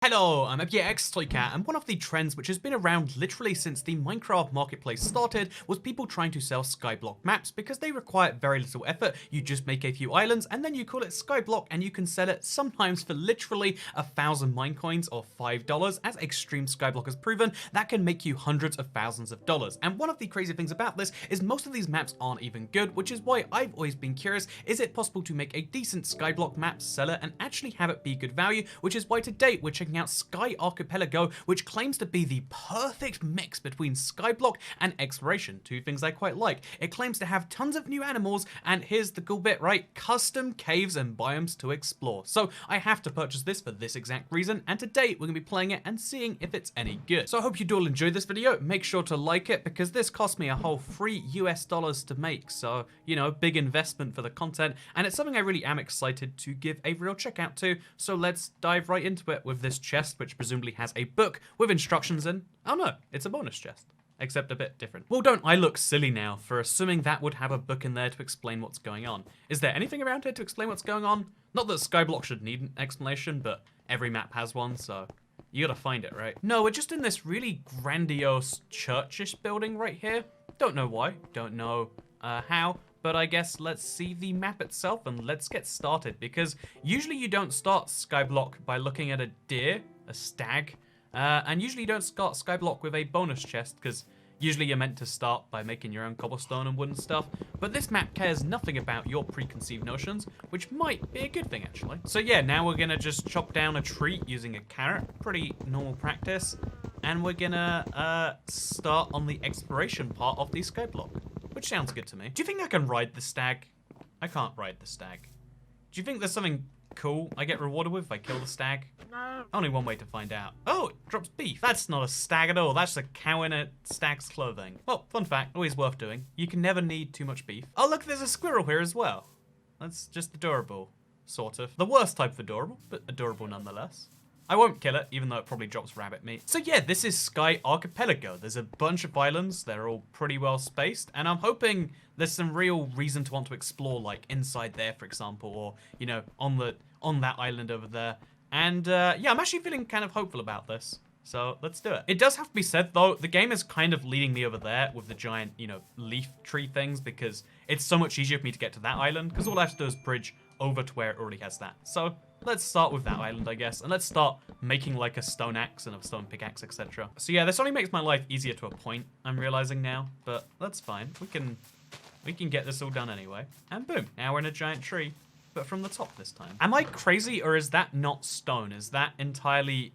Hello, I'm pickaxe, and one of the trends which has been around literally since the Minecraft marketplace started was people trying to sell skyblock maps because they require very little effort. You just make a few islands and then you call it skyblock and you can sell it sometimes for literally 1,000 minecoins or $5. As Extreme Skyblock has proven, that can make you hundreds of thousands of dollars. And one of the crazy things about this is most of these maps aren't even good, which is why I've always been curious, is it possible to make a decent skyblock map, sell it, and actually have it be good value, which is why today we're checking out Sky Archipelago, which claims to be the perfect mix between skyblock and exploration, two things I quite like. It claims to have tons of new animals, and here's the cool bit, right? Custom caves and biomes to explore. So I have to purchase this for this exact reason, and today we're gonna be playing it and seeing if it's any good. So I hope you all enjoyed this video. Make sure to like it because this cost me a whole $3 to make. So, you know, big investment for the content, and it's something I really am excited to give a real check out to. So let's dive right into it with this chest, which presumably has a book with instructions in. Oh no, it's a bonus chest, except a bit different. Well, don't I look silly now for assuming that would have a book in there to explain what's going on. Is there anything around here to explain what's going on? Not that skyblock should need an explanation, but every map has one, so you gotta find it, right? No, we're just in this really grandiose churchish building right here. Don't know why, don't know how, but I guess let's see the map itself and let's get started, because usually you don't start skyblock by looking at a deer, a stag, and usually you don't start skyblock with a bonus chest, because usually you're meant to start by making your own cobblestone and wooden stuff, but this map cares nothing about your preconceived notions, which might be a good thing actually. So yeah, now we're gonna just chop down a tree using a carrot, pretty normal practice, and we're gonna start on the exploration part of the skyblock, which sounds good to me. Do you think I can ride the stag? I can't ride the stag. Do you think there's something cool I get rewarded with if I kill the stag? No. Only one way to find out. Oh, it drops beef. That's not a stag at all. That's a cow in a stag's clothing. Well, fun fact, always worth doing. You can never need too much beef. Oh, look, there's a squirrel here as well. That's just adorable, sort of. The worst type of adorable, but adorable nonetheless. I won't kill it, even though it probably drops rabbit meat. So yeah, this is Sky Archipelago. There's a bunch of islands. They're all pretty well spaced, and I'm hoping there's some real reason to want to explore, like inside there, for example, or, you know, on that island over there. And yeah, I'm actually feeling kind of hopeful about this. So let's do it. It does have to be said though, the game is kind of leading me over there with the giant, you know, leaf tree things, because it's so much easier for me to get to that island, because all I have to do is bridge over to where it already has that. So let's start with that island, I guess, and let's start making like a stone axe and a stone pickaxe, etc. So yeah, this only makes my life easier to a point, I'm realizing now, but that's fine. We can get this all done anyway. And boom, now we're in a giant tree, but from the top this time. Am I crazy, or is that not stone? Is that entirely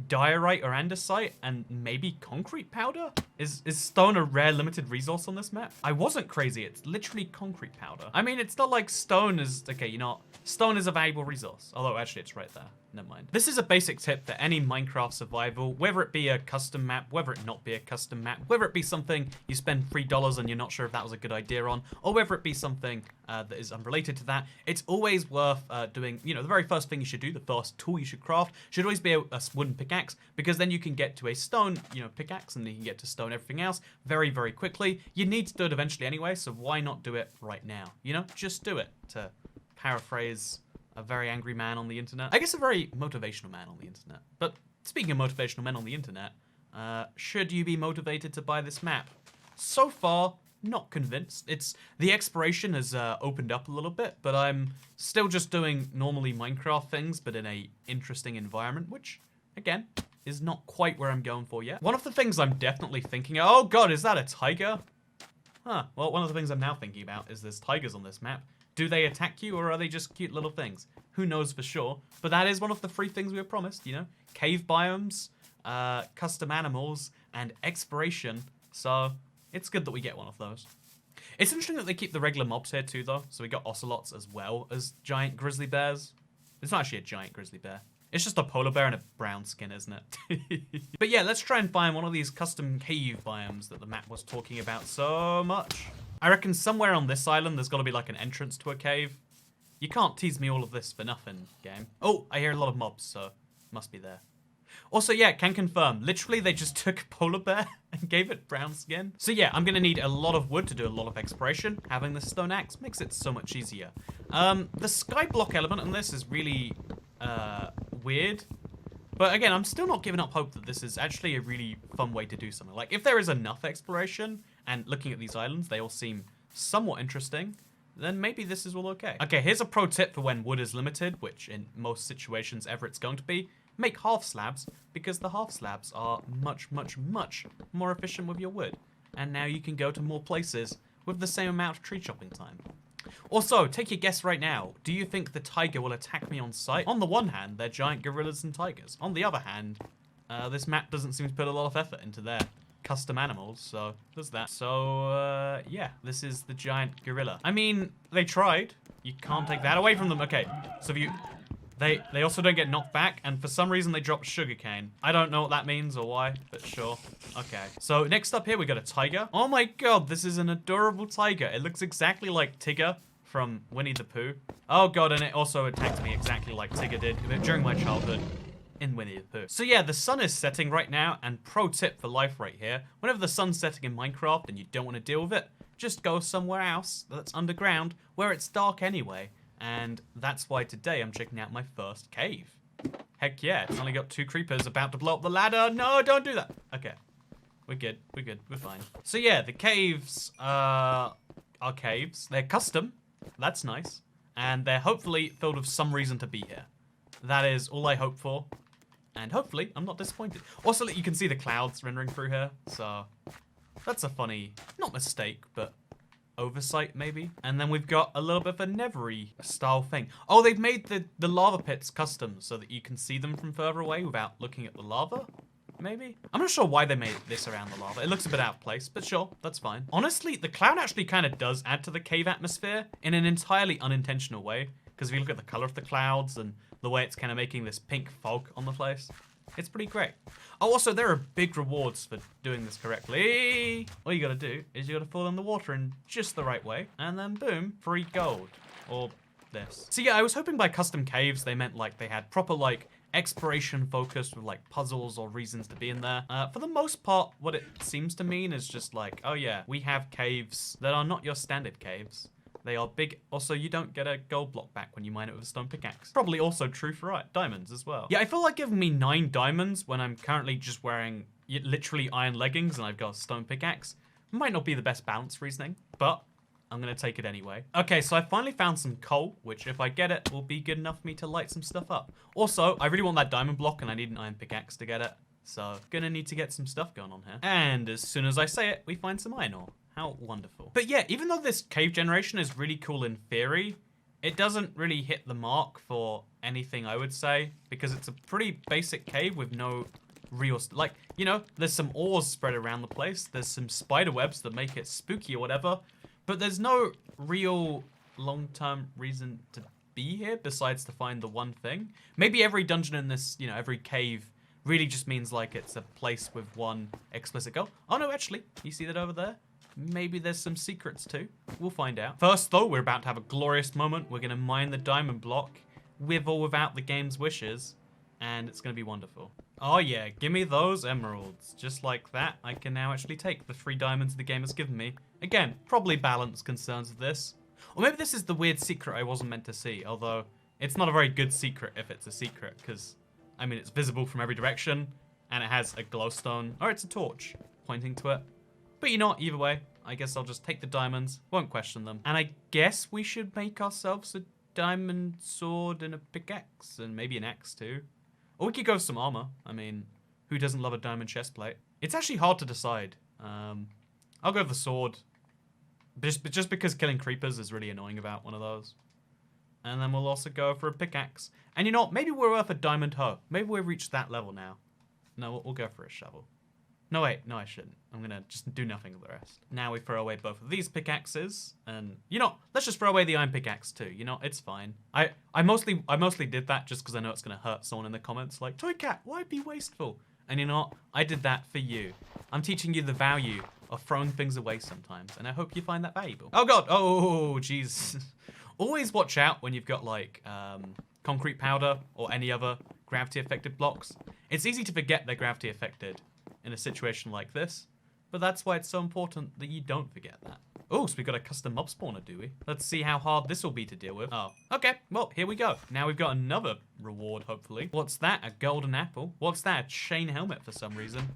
diorite or andesite and maybe concrete powder? Is stone a rare limited resource on this map? I wasn't crazy, it's literally concrete powder. I mean, it's not like stone is, okay, you know, stone is a valuable resource. Although actually it's right there, never mind. This is a basic tip for any Minecraft survival, whether it be a custom map, whether it not be a custom map, whether it be something you spend $3 and you're not sure if that was a good idea on, or whether it be something that is unrelated to that, it's always worth doing, you know, the very first thing you should do, the first tool you should craft, should always be a wooden pickaxe, because then you can get to a stone, you know, pickaxe, and then you can get to stone everything else very, very quickly. You need to do it eventually anyway, so why not do it right now? You know, just do it, to paraphrase a very angry man on the internet. I guess a very motivational man on the internet. But speaking of motivational men on the internet, should you be motivated to buy this map? So far, not convinced. The exploration has opened up a little bit, but I'm still just doing normally Minecraft things, but in a interesting environment, which, again, is not quite where I'm going for yet. One of the things I'm definitely thinking, oh god, is that a tiger? Huh, well, one of the things I'm now thinking about is there's tigers on this map. Do they attack you, or are they just cute little things? Who knows for sure, but that is one of the free things we were promised, you know? Cave biomes, custom animals, and exploration, so it's good that we get one of those. It's interesting that they keep the regular mobs here too, though, so we got ocelots as well as giant grizzly bears. It's not actually a giant grizzly bear. It's just a polar bear in a brown skin, isn't it? But yeah, let's try and find one of these custom cave biomes that the map was talking about so much. I reckon somewhere on this island there's got to be like an entrance to a cave. You can't tease me all of this for nothing, game. Oh, I hear a lot of mobs, so must be there. Also, yeah, can confirm. Literally, they just took a polar bear and gave it brown skin. So yeah, I'm gonna need a lot of wood to do a lot of exploration. Having the stone axe makes it so much easier. The skyblock element in this is really weird. But again, I'm still not giving up hope that this is actually a really fun way to do something. Like, if there is enough exploration, and looking at these islands, they all seem somewhat interesting, then maybe this is all okay. Okay, here's a pro tip for when wood is limited, which in most situations ever it's going to be. Make half slabs, because the half slabs are much, much, much more efficient with your wood. And now you can go to more places with the same amount of tree chopping time. Also, take your guess right now. Do you think the tiger will attack me on sight? On the one hand, they're giant gorillas and tigers. On the other hand, this map doesn't seem to put a lot of effort into their custom animals, so there's that. So, yeah, this is the giant gorilla. I mean, they tried. You can't take that away from them. Okay, so if you... They also don't get knocked back, and for some reason they drop sugarcane. I don't know what that means or why, but sure. Okay. So next up here we got a tiger. Oh my god, this is an adorable tiger. It looks exactly like Tigger from Winnie the Pooh. Oh god, and it also attacked me exactly like Tigger did during my childhood in Winnie the Pooh. So yeah, the sun is setting right now, and pro tip for life right here. Whenever the sun's setting in Minecraft and you don't want to deal with it, just go somewhere else that's underground where it's dark anyway. And that's why today I'm checking out my first cave. Heck yeah, it's only got 2 creepers about to blow up the ladder. No, don't do that. Okay, we're good, we're fine. So yeah, the caves are caves. They're custom, that's nice. And they're hopefully filled with some reason to be here. That is all I hope for. And hopefully I'm not disappointed. Also, you can see the clouds rendering through here. So that's a funny, not mistake, but oversight maybe. And then we've got a little bit of a nevery style thing. Oh, they've made the lava pits custom so that you can see them from further away without looking at the lava, maybe? I'm not sure why they made this around the lava. It looks a bit out of place, but sure, that's fine. Honestly, the cloud actually kind of does add to the cave atmosphere in an entirely unintentional way, because if you look at the color of the clouds and the way it's kind of making this pink fog on the place, it's pretty great. Oh, also, there are big rewards for doing this correctly. All you gotta do is you gotta fall in the water in just the right way, and then boom, free gold. Or this. So yeah, I was hoping by custom caves they meant like they had proper like exploration focused with like puzzles or reasons to be in there. For the most part, what it seems to mean is just like, oh yeah, we have caves that are not your standard caves. They are big. Also, you don't get a gold block back when you mine it with a stone pickaxe. Probably also true for diamonds as well. Yeah, I feel like giving me 9 diamonds when I'm currently just wearing literally iron leggings and I've got a stone pickaxe might not be the best balance reasoning, but I'm gonna take it anyway. Okay, so I finally found some coal, which if I get it, will be good enough for me to light some stuff up. Also, I really want that diamond block and I need an iron pickaxe to get it. So, gonna need to get some stuff going on here. And as soon as I say it, we find some iron ore. How wonderful. But yeah, even though this cave generation is really cool in theory, it doesn't really hit the mark for anything, I would say, because it's a pretty basic cave with no real, like, you know, there's some ores spread around the place. There's some spider webs that make it spooky or whatever, but there's no real long-term reason to be here besides to find the one thing. Maybe every dungeon in this, you know, every cave really just means like it's a place with one explicit goal. Oh no, actually, you see that over there? Maybe there's some secrets too. We'll find out. First though, we're about to have a glorious moment. We're gonna mine the diamond block with or without the game's wishes, and it's gonna be wonderful. Oh yeah, give me those emeralds. Just like that, I can now actually take the 3 diamonds the game has given me. Again, probably balance concerns with this. Or maybe this is the weird secret I wasn't meant to see, although it's not a very good secret if it's a secret, because, I mean, it's visible from every direction, and it has a glowstone, or it's a torch pointing to it. But you know what, either way, I guess I'll just take the diamonds, won't question them. And I guess we should make ourselves a diamond sword and a pickaxe, and maybe an axe too. Or we could go with some armor. I mean, who doesn't love a diamond chestplate? It's actually hard to decide. I'll go with the sword. Just because killing creepers is really annoying about one of those. And then we'll also go for a pickaxe. And you know what, maybe we're worth a diamond hoe. Maybe we've reached that level now. No, we'll go for a shovel. No, wait, no, I shouldn't. I'm gonna just do nothing with the rest. Now we throw away both of these pickaxes, and you know, let's just throw away the iron pickaxe too. You know, it's fine. I mostly did that just because I know it's gonna hurt someone in the comments, like, Toy Cat, why be wasteful? And you know what? I did that for you. I'm teaching you the value of throwing things away sometimes, and I hope you find that valuable. Oh god, oh jeez. Always watch out when you've got like concrete powder or any other gravity affected blocks. It's easy to forget they're gravity affected in a situation like this, but that's why it's so important that you don't forget that. Oh, so we got a custom mob spawner, do we? Let's see how hard this will be to deal with. Oh, okay. Well, here we go. Now we've got another reward, hopefully. What's that? A golden apple? What's that? A chain helmet for some reason.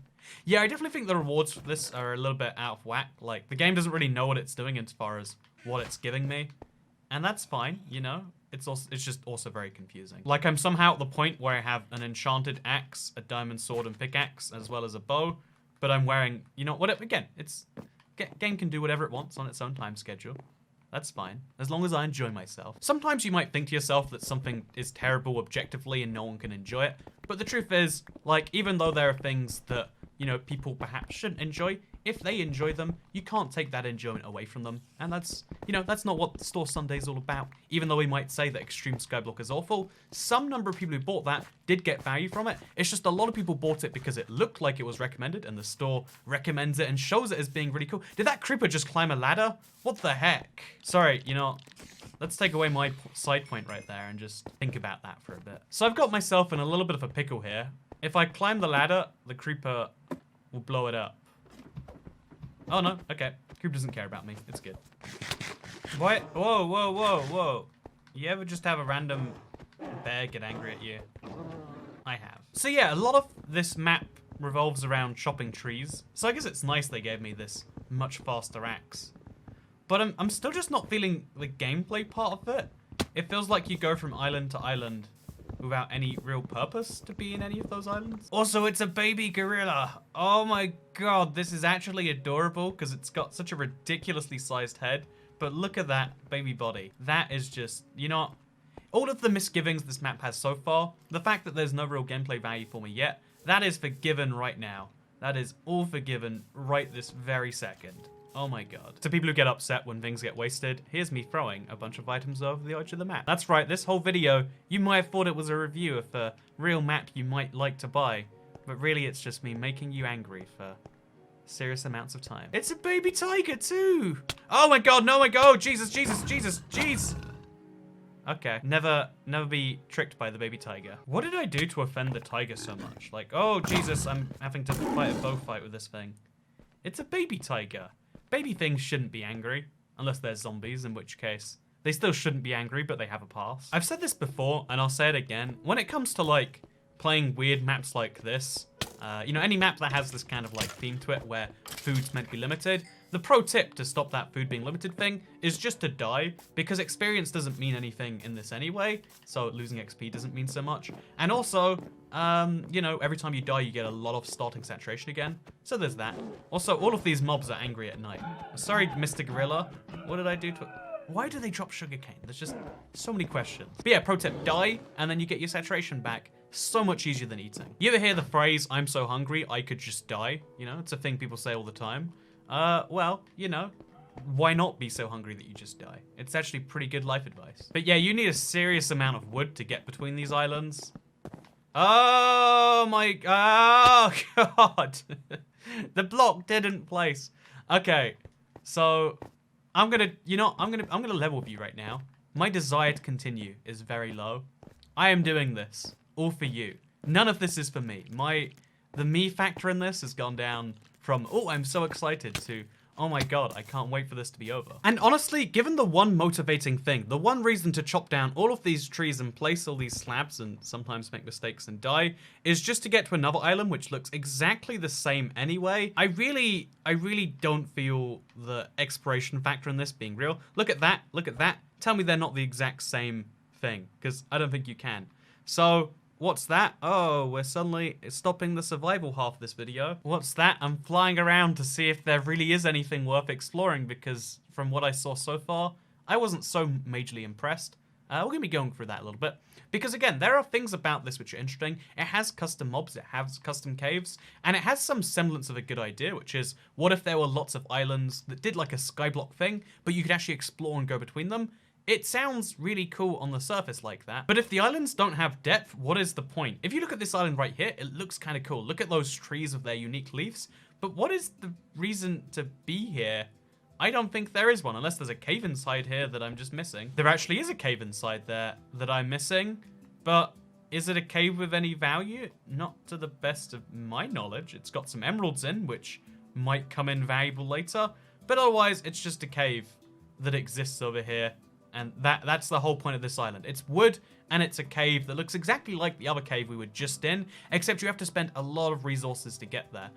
Yeah, I definitely think the rewards for this are a little bit out of whack. Like, the game doesn't really know what it's doing as far as what it's giving me. And that's fine, you know? It's just also very confusing. Like, I'm somehow at the point where I have an enchanted axe, a diamond sword and pickaxe, as well as a bow. But I'm wearing, you know, whatever. Again, game can do whatever it wants on its own time schedule. That's fine, as long as I enjoy myself. Sometimes you might think to yourself that something is terrible objectively and no one can enjoy it. But the truth is, like, even though there are things that, you know, people perhaps shouldn't enjoy, if they enjoy them, you can't take that enjoyment away from them. And that's, you know, that's not what Store Sunday is all about. Even though we might say that Extreme Skyblock is awful, some number of people who bought that did get value from it. It's just a lot of people bought it because it looked like it was recommended and the store recommends it and shows it as being really cool. Did that creeper just climb a ladder? What the heck? Sorry, you know, let's take away my side point right there and just think about that for a bit. So I've got myself in a little bit of a pickle here. If I climb the ladder, the creeper will blow it up. Oh no, okay. Creeper doesn't care about me. It's good. What? Whoa, whoa, whoa, whoa. You ever just have a random bear get angry at you? I have. So yeah, a lot of this map revolves around chopping trees. So I guess it's nice they gave me this much faster axe. But I'm still just not feeling the gameplay part of it. It feels like you go from island to island without any real purpose to be in any of those islands. Also, it's a baby gorilla. Oh my god, this is actually adorable because it's got such a ridiculously sized head. But look at that baby body. That is just, you know, all of the misgivings this map has so far, the fact that there's no real gameplay value for me yet, that is forgiven right now. That is all forgiven right this very second. Oh my god. To people who get upset when things get wasted, here's me throwing a bunch of items over the edge of the map. That's right, this whole video, you might have thought it was a review of a real map you might like to buy, but really it's just me making you angry for serious amounts of time. It's a baby tiger too! Oh my god, no my god, oh, Jesus, Jesus, Jesus, jeez! Okay, never be tricked by the baby tiger. What did I do to offend the tiger so much? Like, oh Jesus, I'm having to fight a bow fight with this thing. It's a baby tiger. Baby things shouldn't be angry, unless they're zombies, in which case they still shouldn't be angry, but they have a pass. I've said this before, and I'll say it again. When it comes to, like, playing weird maps like this, you know, any map that has this kind of, like, theme to it where food's meant to be limited, the pro tip to stop that food being limited thing is just to die, because experience doesn't mean anything in this anyway, so losing XP doesn't mean so much. And also, you know, every time you die, you get a lot of starting saturation again, so there's that. Also, all of these mobs are angry at night. Sorry, Mr. Gorilla, what did I do to it? Why do they drop sugarcane? There's just so many questions. But yeah, pro tip, die, and then you get your saturation back. So much easier than eating. You ever hear the phrase, I'm so hungry, I could just die? You know, it's a thing people say all the time. Well, you know, why not be so hungry that you just die? It's actually pretty good life advice. But yeah, you need a serious amount of wood to get between these islands. Oh my, oh god. The block didn't place. Okay, so I'm gonna level with you right now. My desire to continue is very low. I am doing this all for you. None of this is for me. The me factor in this has gone down from, oh, I'm so excited to, oh my god, I can't wait for this to be over. And honestly, given the one motivating thing, the one reason to chop down all of these trees and place all these slabs and sometimes make mistakes and die, is just to get to another island which looks exactly the same anyway. I really don't feel the exploration factor in this being real. Look at that, look at that. Tell me they're not the exact same thing, because I don't think you can. So, what's that? Oh, we're suddenly stopping the survival half of this video. What's that? I'm flying around to see if there really is anything worth exploring, because from what I saw so far, I wasn't so majorly impressed. We're going to be going through that a little bit. Because again, there are things about this which are interesting. It has custom mobs, it has custom caves, and it has some semblance of a good idea, which is, what if there were lots of islands that did like a skyblock thing, but you could actually explore and go between them? It sounds really cool on the surface like that, but if the islands don't have depth, what is the point? If you look at this island right here, it looks kind of cool. Look at those trees with their unique leaves, but what is the reason to be here? I don't think there is one, unless there's a cave inside here that I'm just missing. There actually is a cave inside there that I'm missing, but is it a cave with any value? Not to the best of my knowledge. It's got some emeralds in, which might come in valuable later, But otherwise, it's just a cave that exists over here. And that's the whole point of this island. It's wood, and it's a cave that looks exactly like the other cave we were just in, except you have to spend a lot of resources to get there.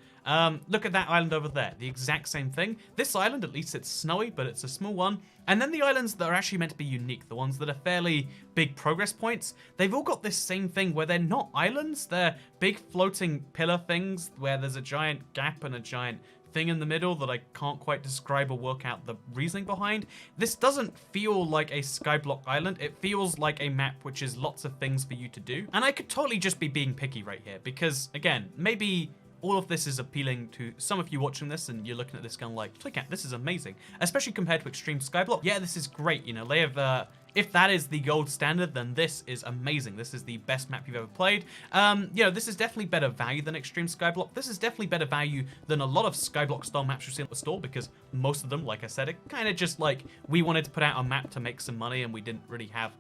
Look at that island over there. The exact same thing. This island, at least it's snowy, but it's a small one. And then the islands that are actually meant to be unique, the ones that are fairly big progress points, they've all got this same thing where they're not islands. They're big floating pillar things where there's a giant gap and a giant thing in the middle that I can't quite describe or work out the reasoning behind. This doesn't feel like a skyblock island. It feels like a map which is lots of things for you to do. And I could totally just be being picky right here because, again, maybe all of this is appealing to some of you watching this and you're looking at this going like, look at this is amazing. Especially compared to Extreme Skyblock. Yeah, this is great. You know, they have, if that is the gold standard, then this is amazing. This is the best map you've ever played. You know, this is definitely better value than Extreme Skyblock. This is definitely better value than a lot of Skyblock style maps you've seen at the store because most of them, like I said, are kind of just like, we wanted to put out a map to make some money and we didn't really have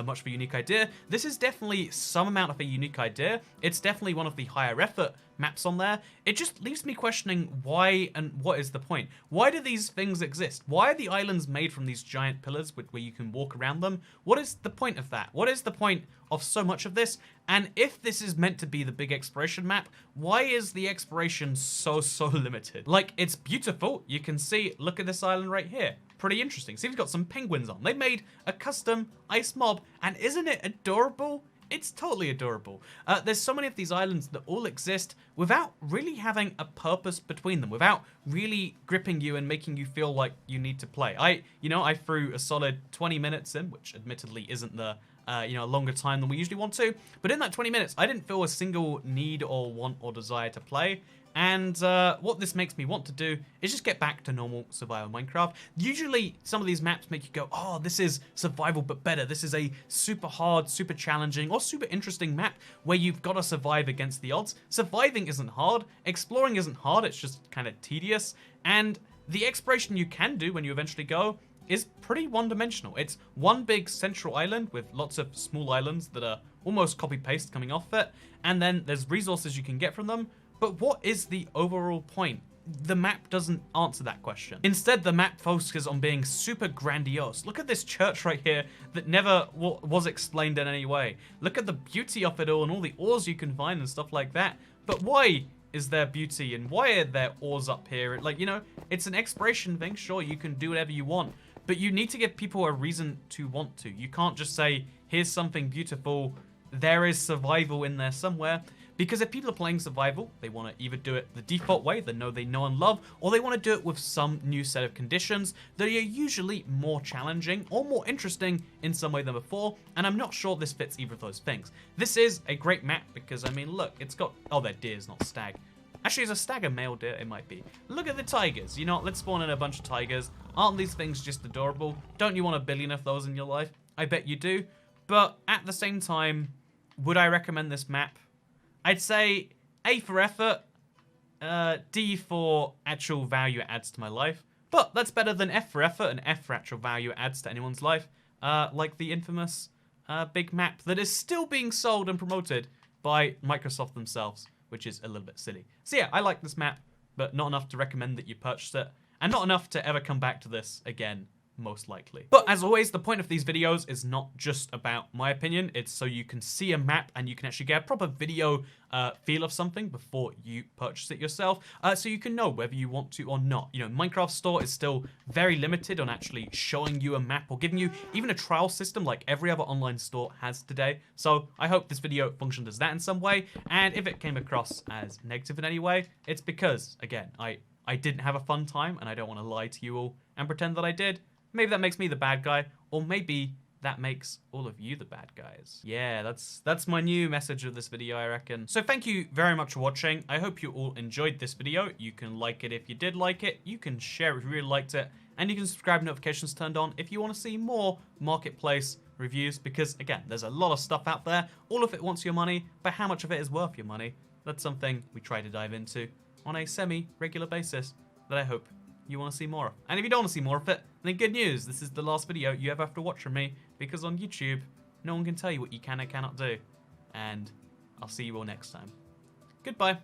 much of a unique idea. This is definitely some amount of a unique idea. It's definitely one of the higher effort maps on there. It just leaves me questioning why and what is the point? Why do these things exist? Why are the islands made from these giant pillars where you can walk around them? What is the point of that? What is the point of so much of this? And if this is meant to be the big exploration map, why is the exploration so limited? Like, it's beautiful. You can see, look at this island right here. Pretty interesting. See, we've got some penguins on. They made a custom ice mob, and isn't it adorable? It's totally adorable. There's so many of these islands that all exist without really having a purpose between them, without really gripping you and making you feel like you need to play. I threw a solid 20 minutes in, which admittedly isn't the longer time than we usually want to. But in that 20 minutes, I didn't feel a single need or want or desire to play. And what this makes me want to do is just get back to normal survival Minecraft. Usually, some of these maps make you go, oh, this is survival but better. This is a super hard, super challenging, or super interesting map where you've got to survive against the odds. Surviving isn't hard. Exploring isn't hard. It's just kind of tedious. And the exploration you can do when you eventually go is pretty one-dimensional. It's one big central island with lots of small islands that are almost copy-paste coming off it. And then there's resources you can get from them. But what is the overall point? The map doesn't answer that question. Instead, the map focuses on being super grandiose. Look at this church right here that never was explained in any way. Look at the beauty of it all and all the ores you can find and stuff like that. But why is there beauty and why are there ores up here? Like, you know, it's an exploration thing. Sure, you can do whatever you want, but you need to give people a reason to want to. You can't just say, here's something beautiful. There is survival in there somewhere. Because if people are playing survival, they want to either do it the default way, they know and love, or they want to do it with some new set of conditions that are usually more challenging or more interesting in some way than before, and I'm not sure this fits either of those things. This is a great map because, I mean, look, it's got... Oh, they're deers, not stag. Actually, is a stag a male deer? It might be. Look at the tigers. You know, let's spawn in a bunch of tigers. Aren't these things just adorable? Don't you want a billion of those in your life? I bet you do. But at the same time, would I recommend this map? I'd say A for effort, D for actual value it adds to my life. But that's better than F for effort and F for actual value it adds to anyone's life. Like the infamous big map that is still being sold and promoted by Microsoft themselves, which is a little bit silly. So yeah, I like this map, but not enough to recommend that you purchase it, and not enough to ever come back to this again, most likely. But as always, the point of these videos is not just about my opinion. It's so you can see a map and you can actually get a proper video feel of something before you purchase it yourself, so you can know whether you want to or not. You know, Minecraft Store is still very limited on actually showing you a map or giving you even a trial system like every other online store has today. So I hope this video functioned as that in some way, and if it came across as negative in any way, it's because, again, I didn't have a fun time and I don't want to lie to you all and pretend that I did. Maybe that makes me the bad guy, or maybe that makes all of you the bad guys. Yeah, that's my new message of this video, I reckon. So thank you very much for watching. I hope you all enjoyed this video. You can like it if you did like it. You can share it if you really liked it. And you can subscribe, notifications turned on if you want to see more marketplace reviews. Because, again, there's a lot of stuff out there. All of it wants your money, but how much of it is worth your money? That's something we try to dive into on a semi-regular basis that I hope you want to see more of. And if you don't want to see more of it, then good news, this is the last video you ever have to watch from me, because on YouTube, no one can tell you what you can and cannot do. And I'll see you all next time. Goodbye.